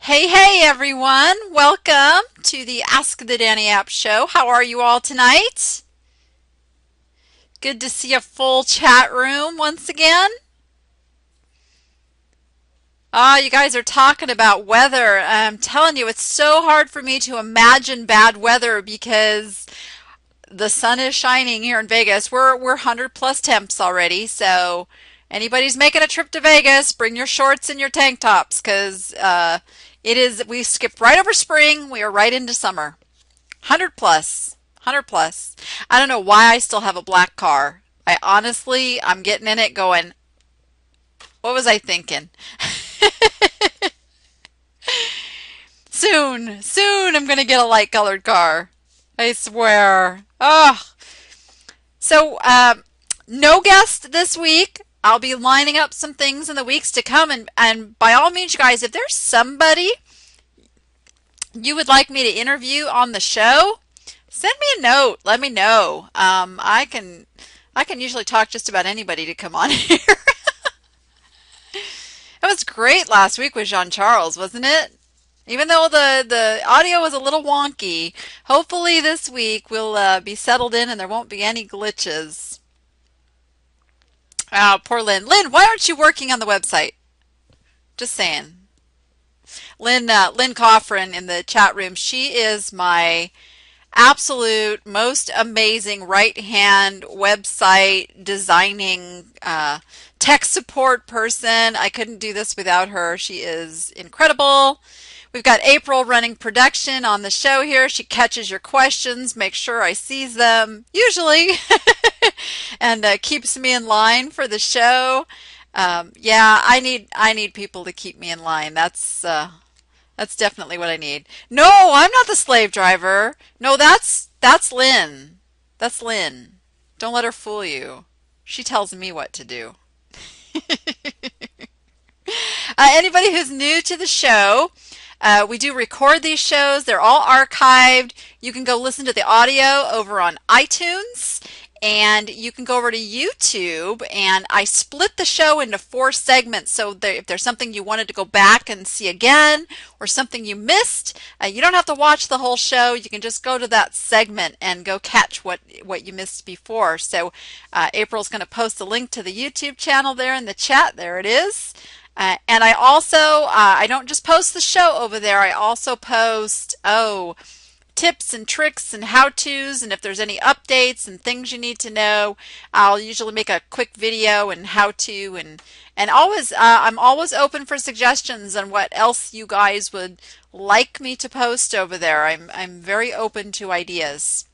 Hey everyone, welcome to the Ask the Danny App Show. How are you all tonight? Good to see a full chat room once again. You guys are talking about weather. I'm telling you, it's so hard for me to imagine bad weather because the sun is shining here in Vegas. We're 100 plus temps already, so anybody's making a trip to Vegas, bring your shorts and your tank tops because we skipped right over spring. We are right into summer. 100 plus. 100 plus. I don't know why I still have a black car. I'm getting in it going, what was I thinking? Soon I'm going to get a light colored car. I swear. Oh, so no guest this week. I'll be lining up some things in the weeks to come. And by all means, you guys, if there's somebody you would like me to interview on the show, send me a note. Let me know. I can usually talk just about anybody to come on here. It was great last week with Jean Charles, wasn't it? Even though the audio was a little wonky, hopefully this week we'll be settled in and there won't be any glitches. Oh, poor Lynn. Lynn, why aren't you working on the website? Just saying. Lynn Coffrin in the chat room, she is my absolute most amazing right-hand website designing tech support person. I couldn't do this without her. She is incredible. We've got April running production on the show here. She catches your questions, makes sure I sees them, usually, and keeps me in line for the show. Yeah, I need people to keep me in line. That's definitely what I need. No, I'm not the slave driver. No, that's Lynn. That's Lynn. Don't let her fool you. She tells me what to do. Anybody who's new to the show, we do record these shows. They're all archived. You can go listen to the audio over on iTunes, and you can go over to YouTube, and I split the show into 4 segments. So if there's something you wanted to go back and see again or something you missed, you don't have to watch the whole show. You can just go to that segment and go catch what you missed before. So April's going to post the link to the YouTube channel there in the chat. There it is. And I also, I don't just post the show over there. I also post, tips and tricks and how-tos, and if there's any updates and things you need to know, I'll usually make a quick video and how-to, and always I'm always open for suggestions on what else you guys would like me to post over there. I'm very open to ideas.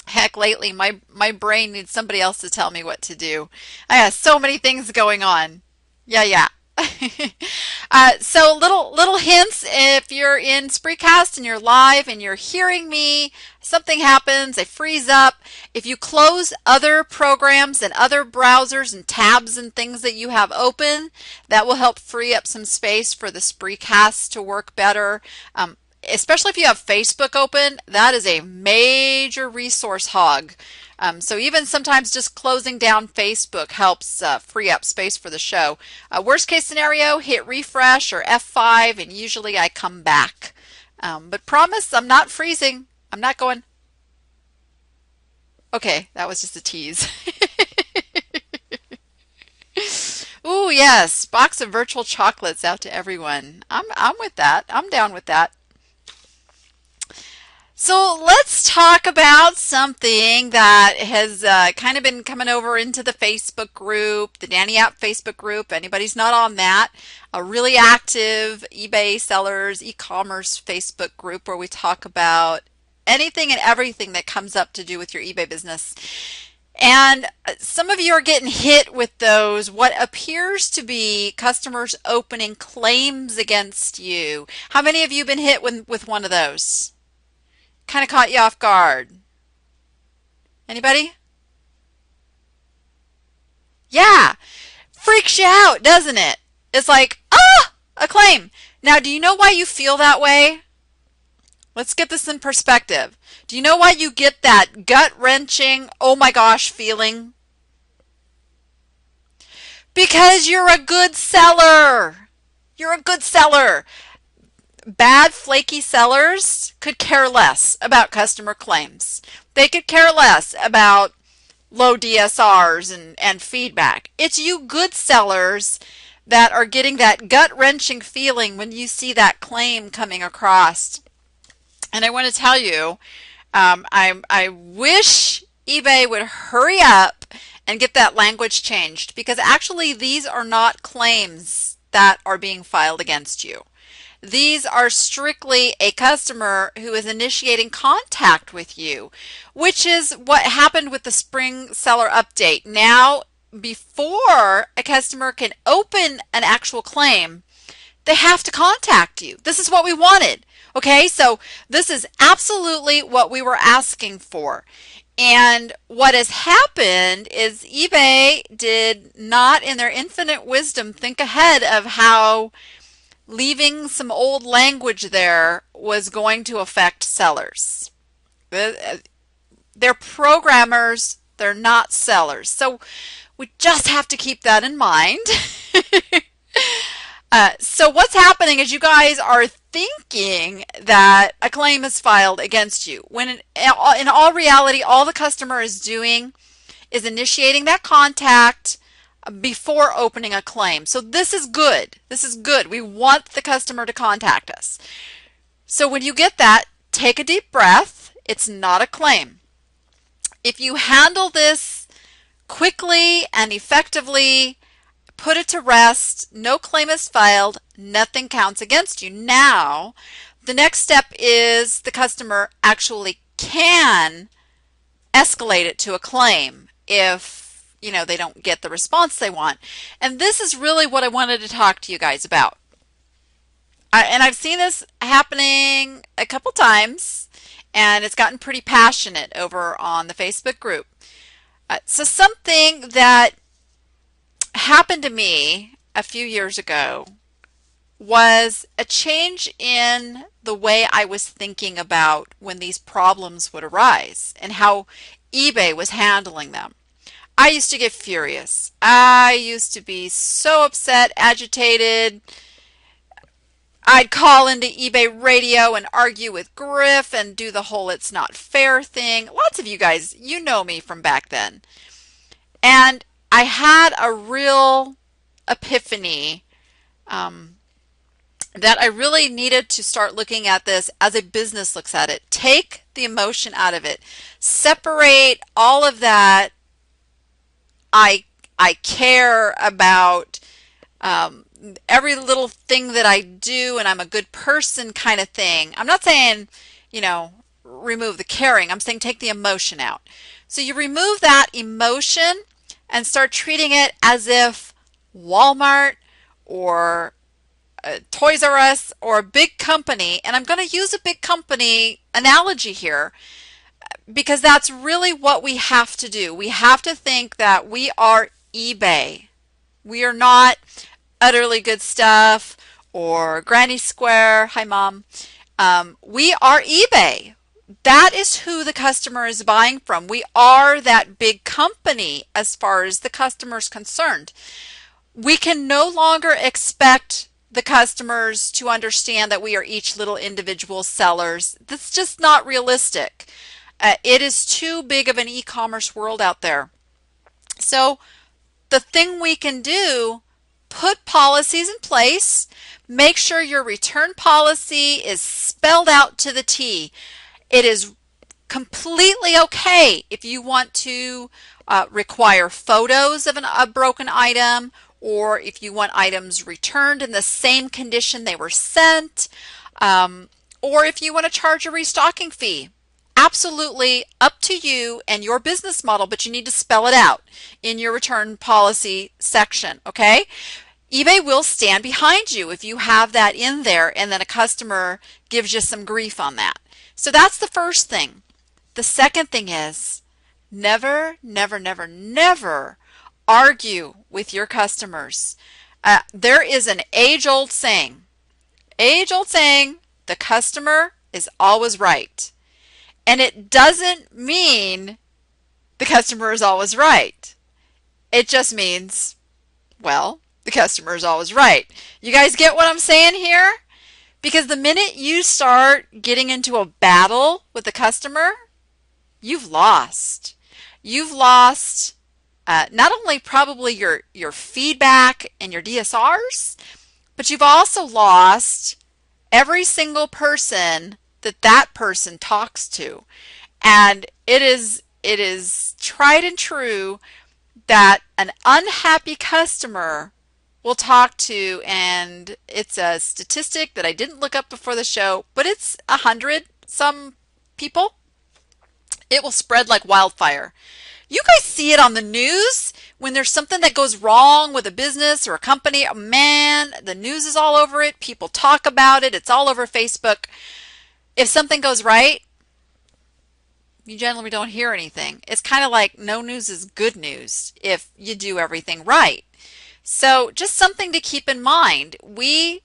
Heck, lately my brain needs somebody else to tell me what to do. I have so many things going on. Yeah. So little hints, if you're in Spreecast and you're live and you're hearing me, something happens, I freeze up. If you close other programs and other browsers and tabs and things that you have open, that will help free up some space for the Spreecast to work better. Especially if you have Facebook open, that is a major resource hog. So even sometimes just closing down Facebook helps free up space for the show. Worst case scenario, hit refresh or F5 and usually I come back. But promise, I'm not freezing. I'm not going. Okay, that was just a tease. Ooh, yes, box of virtual chocolates out to everyone. I'm with that. I'm down with that. So let's talk about something that has kind of been coming over into the Facebook group, the Danny App Facebook group. Anybody's not on that, a really active eBay sellers, e-commerce Facebook group where we talk about anything and everything that comes up to do with your eBay business. And some of you are getting hit with those, what appears to be customers opening claims against you. How many of you have been hit with one of those? Kind of caught you off guard. Anybody? Yeah, freaks you out, doesn't it? It's like, a claim. Now, do you know why you feel that way? Let's get this in perspective. Do you know why you get that gut-wrenching, oh my gosh feeling? Because you're a good seller. You're a good seller. Bad, flaky sellers could care less about customer claims. They could care less about low DSRs and feedback. It's you good sellers that are getting that gut-wrenching feeling when you see that claim coming across. And I want to tell you, I wish eBay would hurry up and get that language changed, because actually these are not claims that are being filed against you. These are strictly a customer who is initiating contact with you, which is what happened with the spring seller update. Now, before a customer can open an actual claim, they have to contact you. This is what we wanted. Okay, so this is absolutely what we were asking for. And what has happened is eBay did not, in their infinite wisdom, think ahead of how leaving some old language there was going to affect sellers. They're programmers, they're not sellers. So we just have to keep that in mind. So what's happening is you guys are thinking that a claim is filed against you, when in all reality, all the customer is doing is initiating that contact before opening a claim. So this is good. This is good. We want the customer to contact us. So when you get that, take a deep breath. It's not a claim. If you handle this quickly and effectively, put it to rest, no claim is filed, nothing counts against you. Now, the next step is the customer actually can escalate it to a claim if they don't get the response they want. And this is really what I wanted to talk to you guys about. And I've seen this happening a couple times, and it's gotten pretty passionate over on the Facebook group. So something that happened to me a few years ago was a change in the way I was thinking about when these problems would arise and how eBay was handling them. I used to get furious. I used to be so upset, agitated. I'd call into eBay radio and argue with Griff and do the whole "it's not fair" thing. Lots of you guys, you know me from back then. And I had a real epiphany that I really needed to start looking at this as a business looks at it. Take the emotion out of it. Separate all of that I care about every little thing that I do and I'm a good person kind of thing. I'm not saying, remove the caring. I'm saying take the emotion out. So you remove that emotion and start treating it as if Walmart or Toys R Us or a big company, and I'm going to use a big company analogy here because that's really what we have to do. We have to think that we are eBay. We are not Utterly Good Stuff or Granny Square. Hi, Mom. We are eBay. That is who the customer is buying from. We are that big company as far as the customer is concerned. We can no longer expect the customers to understand that we are each little individual sellers. That's just not realistic. It is too big of an e-commerce world out there. So the thing we can do, put policies in place. Make sure your return policy is spelled out to the T. It is completely okay if you want to require photos of a broken item, or if you want items returned in the same condition they were sent, or if you want to charge a restocking fee. Absolutely up to you and your business model, but you need to spell it out in your return policy section, okay? eBay will stand behind you if you have that in there and then a customer gives you some grief on that. So that's the first thing. The second thing is never, never, never, never argue with your customers. There is an age-old saying, the customer is always right. And it doesn't mean the customer is always right. It just means, well, the customer is always right. You guys get what I'm saying here? Because the minute you start getting into a battle with the customer, you've lost. You've lost not only probably your feedback and your DSRs, but you've also lost every single person that that person talks to. And it is tried and true that an unhappy customer will talk to, and it's a statistic that I didn't look up before the show, but it's 100 some people. It will spread like wildfire. You guys see it on the news when there's something that goes wrong with a business or a company. Oh, man, the news is all over it. People talk about it. It's all over Facebook. If something goes right, you generally don't hear anything. It's kind of like no news is good news if you do everything right. So just something to keep in mind. We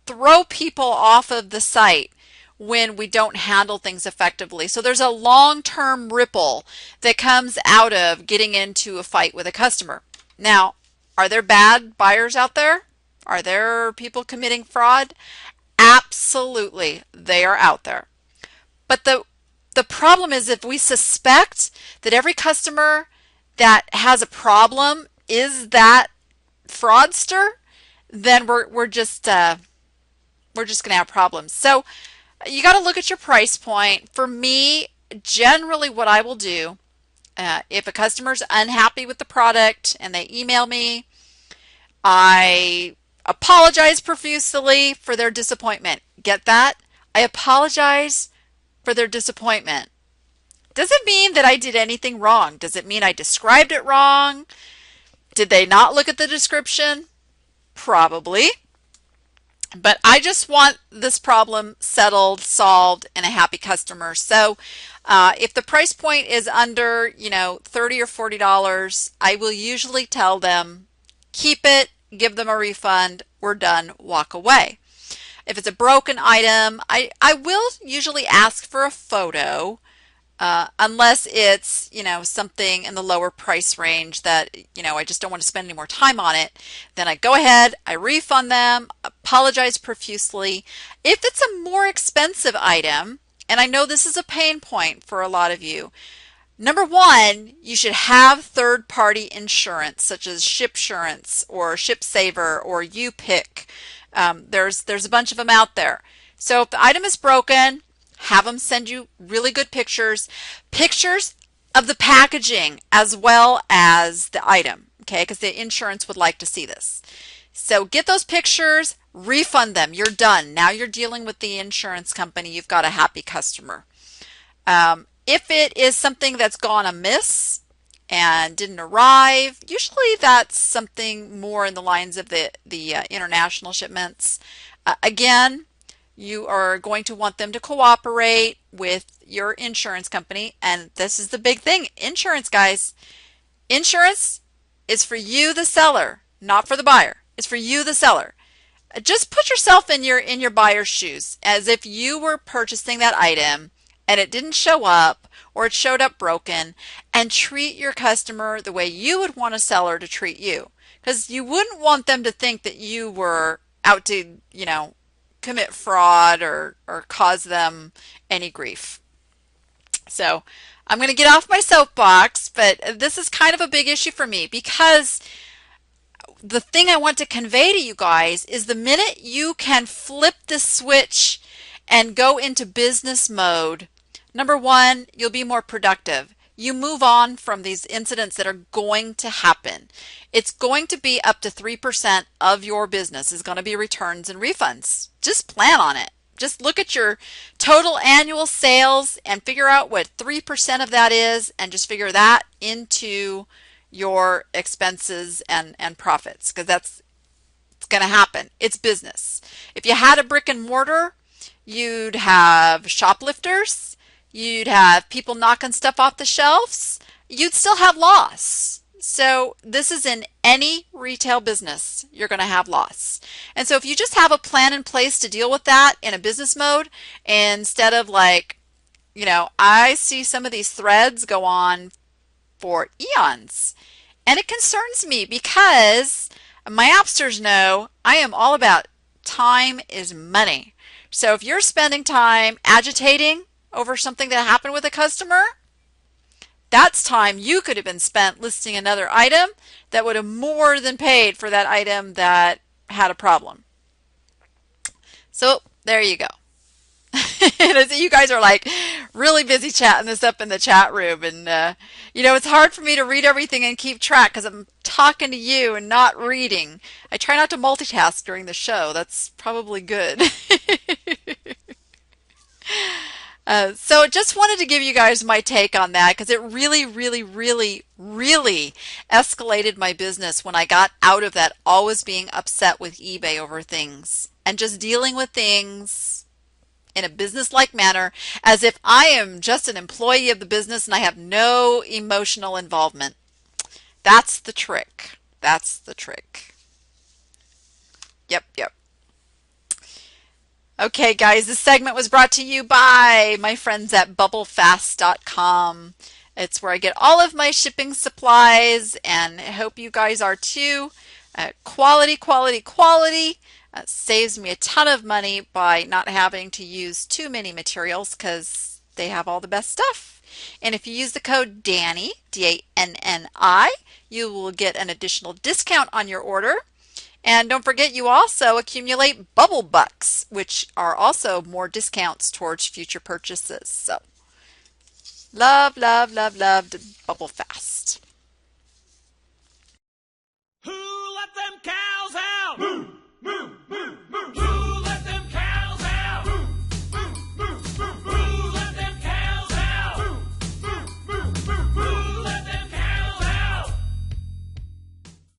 throw people off of the site when we don't handle things effectively. So there's a long-term ripple that comes out of getting into a fight with a customer. Now, are there bad buyers out there? Are there people committing fraud? Absolutely, they are out there. But the problem is if we suspect that every customer that has a problem is that fraudster, then we're just going to have problems. So you got to look at your price point. For me, generally what I will do, if a customer's unhappy with the product and they email me, I apologize profusely for their disappointment. Get that? I apologize for their disappointment. Does it mean that I did anything wrong? Does it mean I described it wrong? Did they not look at the description? Probably. But I just want this problem settled, solved, and a happy customer. So if the price point is under, $30 or $40, I will usually tell them, keep it, give them a refund, we're done, walk away. If it's a broken item, I will usually ask for a photo, unless it's, something in the lower price range that, I just don't want to spend any more time on it. Then I go ahead, I refund them, apologize profusely. If it's a more expensive item, and I know this is a pain point for a lot of you, number one, you should have third-party insurance, such as ShipSurance or ShipSaver or UPick. There's a bunch of them out there. So if the item is broken, have them send you really good pictures of the packaging as well as the item, okay? Because the insurance would like to see this. So get those pictures, refund them. You're done. Now you're dealing with the insurance company. You've got a happy customer. If it is something that's gone amiss and didn't arrive, usually that's something more in the lines of the international shipments. Again, you are going to want them to cooperate with your insurance company. And this is the big thing. Insurance, guys. Insurance is for you, the seller, not for the buyer. It's for you, the seller. Just put yourself in your buyer's shoes as if you were purchasing that item and it didn't show up or it showed up broken, and treat your customer the way you would want a seller to treat you. Because you wouldn't want them to think that you were out to, commit fraud or cause them any grief. So I'm going to get off my soapbox, but this is kind of a big issue for me because the thing I want to convey to you guys is the minute you can flip the switch and go into business mode, number one, you'll be more productive. You move on from these incidents that are going to happen. It's going to be up to 3% of your business is going to be returns and refunds. Just plan on it. Just look at your total annual sales and figure out what 3% of that is, and just figure that into your expenses and profits, because it's going to happen. It's business. If you had a brick and mortar, you'd have shoplifters. You'd have people knocking stuff off the shelves. You'd still have loss. So this is in any retail business, you're going to have loss. And so if you just have a plan in place to deal with that in a business mode, instead of I see some of these threads go on for eons. And it concerns me because my appsters know I am all about time is money. So if you're spending time agitating over something that happened with a customer, that's time you could have been spent listing another item that would have more than paid for that item that had a problem. So there you go. And I see you guys are like really busy chatting this up in the chat room, and it's hard for me to read everything and keep track because I'm talking to you and not reading. I try not to multitask during the show. That's probably good. So just wanted to give you guys my take on that because it really, really, really, really escalated my business when I got out of that always being upset with eBay over things and just dealing with things in a business-like manner as if I am just an employee of the business and I have no emotional involvement. That's the trick. That's the trick. Yep, yep. Okay, guys, this segment was brought to you by my friends at bubblefast.com. It's where I get all of my shipping supplies, and I hope you guys are too. Quality, quality, quality. Saves me a ton of money by not having to use too many materials because they have all the best stuff. And if you use the code DANNI, D-A-N-N-I, you will get an additional discount on your order. And don't forget, you also accumulate bubble bucks, which are also more discounts towards future purchases. So love, love, love, love to Bubble Fast. Who let them cows out? Moo, moo, moo, moo.